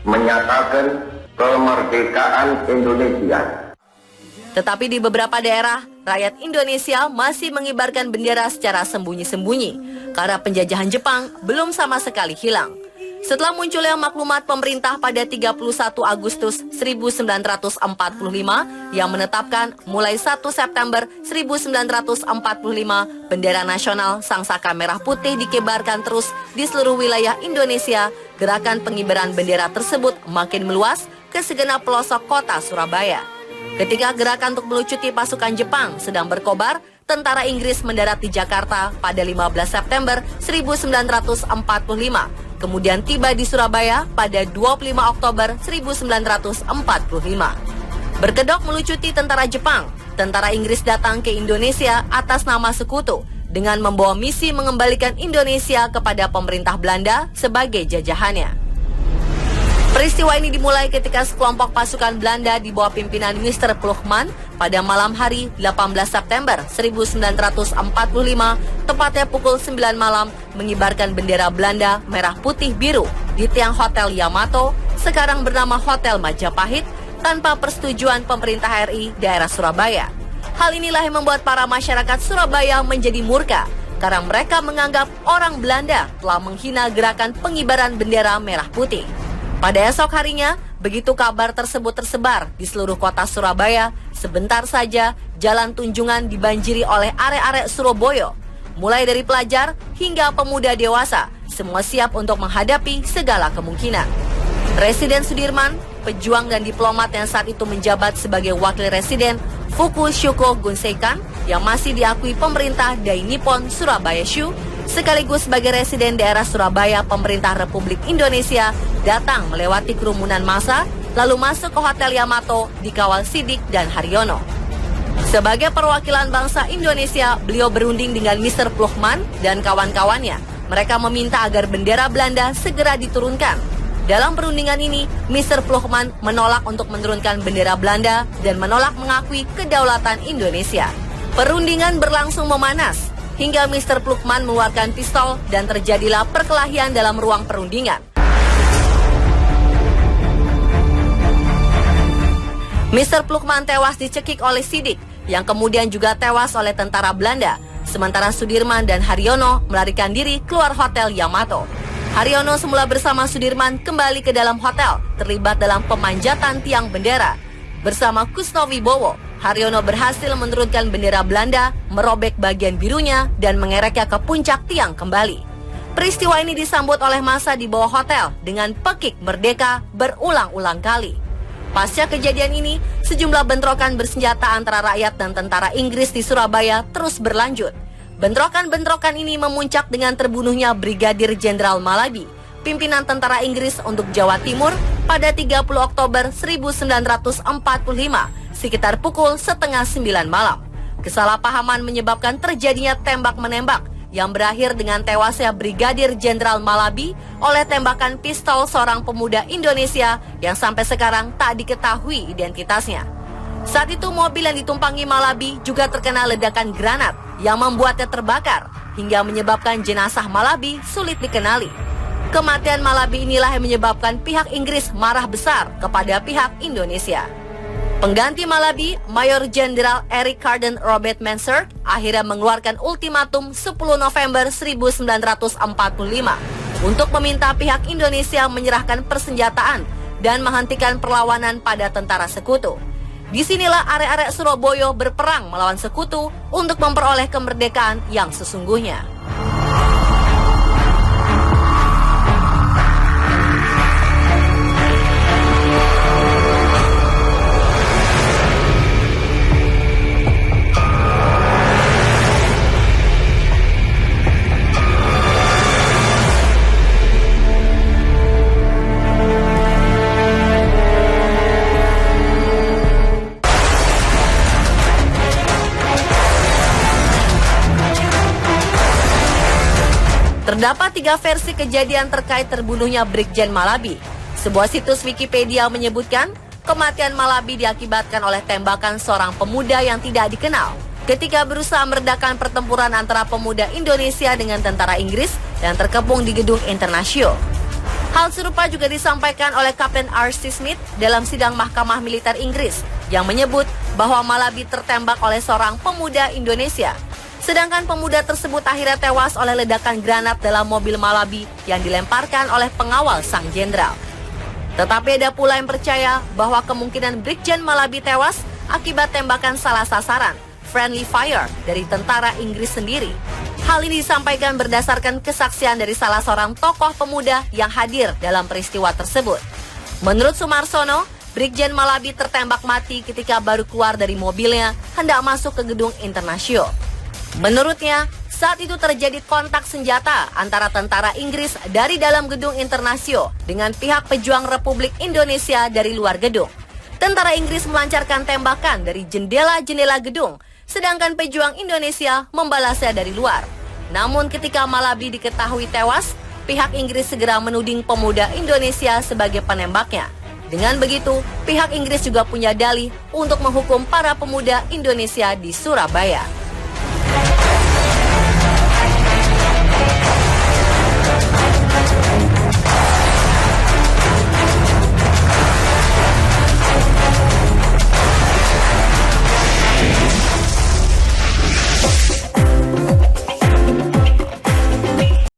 menyatakan kemerdekaan Indonesia. Tetapi di beberapa daerah, rakyat Indonesia masih mengibarkan bendera secara sembunyi-sembunyi karena penjajahan Jepang belum sama sekali hilang. Setelah munculnya maklumat pemerintah pada 31 Agustus 1945 yang menetapkan mulai 1 September 1945 bendera nasional sangsaka merah putih dikibarkan terus di seluruh wilayah Indonesia, gerakan pengibaran bendera tersebut makin meluas ke segenap pelosok kota Surabaya. Ketika gerakan untuk melucuti pasukan Jepang sedang berkobar, tentara Inggris mendarat di Jakarta pada 15 September 1945. Kemudian tiba di Surabaya pada 25 Oktober 1945. Berkedok melucuti tentara Jepang, tentara Inggris datang ke Indonesia atas nama sekutu dengan membawa misi mengembalikan Indonesia kepada pemerintah Belanda sebagai jajahannya. Peristiwa ini dimulai ketika sekelompok pasukan Belanda di bawah pimpinan Mr. Ploegman pada malam hari 18 September 1945, tepatnya pukul 9 malam, mengibarkan bendera Belanda merah putih biru di tiang Hotel Yamato, sekarang bernama Hotel Majapahit, tanpa persetujuan pemerintah RI daerah Surabaya. Hal inilah yang membuat para masyarakat Surabaya menjadi murka, karena mereka menganggap orang Belanda telah menghina gerakan pengibaran bendera merah putih. Pada esok harinya, begitu kabar tersebut tersebar di seluruh kota Surabaya, sebentar saja jalan Tunjungan dibanjiri oleh arek-arek Surabaya. Mulai dari pelajar hingga pemuda dewasa, semua siap untuk menghadapi segala kemungkinan. Presiden Sudirman, pejuang dan diplomat yang saat itu menjabat sebagai wakil residen, Fukushiko Gunsekan, yang masih diakui pemerintah Dai Nippon Surabaya Shu, sekaligus sebagai residen daerah Surabaya pemerintah Republik Indonesia, datang melewati kerumunan massa, lalu masuk ke Hotel Yamato dikawal Sidik dan Haryono. Sebagai perwakilan bangsa Indonesia, beliau berunding dengan Mr. Ploegman dan kawan-kawannya. Mereka meminta agar bendera Belanda segera diturunkan. Dalam perundingan ini, Mr. Ploegman menolak untuk menurunkan bendera Belanda dan menolak mengakui kedaulatan Indonesia. Perundingan berlangsung memanas, hingga Mr. Ploegman mengeluarkan pistol dan terjadilah perkelahian dalam ruang perundingan. Mr. Ploegman tewas dicekik oleh Sidik, yang kemudian juga tewas oleh tentara Belanda, sementara Sudirman dan Haryono melarikan diri keluar Hotel Yamato. Haryono semula bersama Sudirman kembali ke dalam hotel, terlibat dalam pemanjatan tiang bendera. Bersama Kusno Wibowo, Haryono berhasil menurunkan bendera Belanda, merobek bagian birunya, dan mengereknya ke puncak tiang kembali. Peristiwa ini disambut oleh massa di bawah hotel dengan pekik merdeka berulang-ulang kali. Pasca kejadian ini, sejumlah bentrokan bersenjata antara rakyat dan tentara Inggris di Surabaya terus berlanjut. Bentrokan-bentrokan ini memuncak dengan terbunuhnya Brigadir Jenderal Malabi, pimpinan tentara Inggris untuk Jawa Timur, pada 30 Oktober 1945, sekitar pukul 8:30 malam. Kesalahpahaman menyebabkan terjadinya tembak-menembak yang berakhir dengan tewasnya Brigadir Jenderal Malabi oleh tembakan pistol seorang pemuda Indonesia yang sampai sekarang tak diketahui identitasnya. Saat itu mobil yang ditumpangi Malabi juga terkena ledakan granat yang membuatnya terbakar hingga menyebabkan jenazah Malabi sulit dikenali. Kematian Malabi inilah yang menyebabkan pihak Inggris marah besar kepada pihak Indonesia. Pengganti Malabi, Mayor Jenderal Eric Carden Robert Mansard, akhirnya mengeluarkan ultimatum 10 November 1945 untuk meminta pihak Indonesia menyerahkan persenjataan dan menghentikan perlawanan pada tentara sekutu. Disinilah arek-arek Surabaya berperang melawan sekutu untuk memperoleh kemerdekaan yang sesungguhnya. Terdapat 3 versi kejadian terkait terbunuhnya Brigjen Malabi. Sebuah situs Wikipedia menyebutkan kematian Malabi diakibatkan oleh tembakan seorang pemuda yang tidak dikenal ketika berusaha meredakan pertempuran antara pemuda Indonesia dengan tentara Inggris yang terkepung di gedung Internasio. Hal serupa juga disampaikan oleh Kapten R.C. Smith dalam sidang Mahkamah Militer Inggris yang menyebut bahwa Malabi tertembak oleh seorang pemuda Indonesia. Sedangkan pemuda tersebut akhirnya tewas oleh ledakan granat dalam mobil Malabi yang dilemparkan oleh pengawal sang jenderal. Tetapi ada pula yang percaya bahwa kemungkinan Brigjen Malabi tewas akibat tembakan salah sasaran, friendly fire, dari tentara Inggris sendiri. Hal ini disampaikan berdasarkan kesaksian dari salah seorang tokoh pemuda yang hadir dalam peristiwa tersebut. Menurut Sumarsono, Brigjen Malabi tertembak mati ketika baru keluar dari mobilnya hendak masuk ke gedung Internasio. Menurutnya, saat itu terjadi kontak senjata antara tentara Inggris dari dalam gedung Internasio dengan pihak pejuang Republik Indonesia dari luar gedung. Tentara Inggris melancarkan tembakan dari jendela-jendela gedung, sedangkan pejuang Indonesia membalasnya dari luar. Namun ketika Malabi diketahui tewas, pihak Inggris segera menuding pemuda Indonesia sebagai penembaknya. Dengan begitu, pihak Inggris juga punya dalih untuk menghukum para pemuda Indonesia di Surabaya.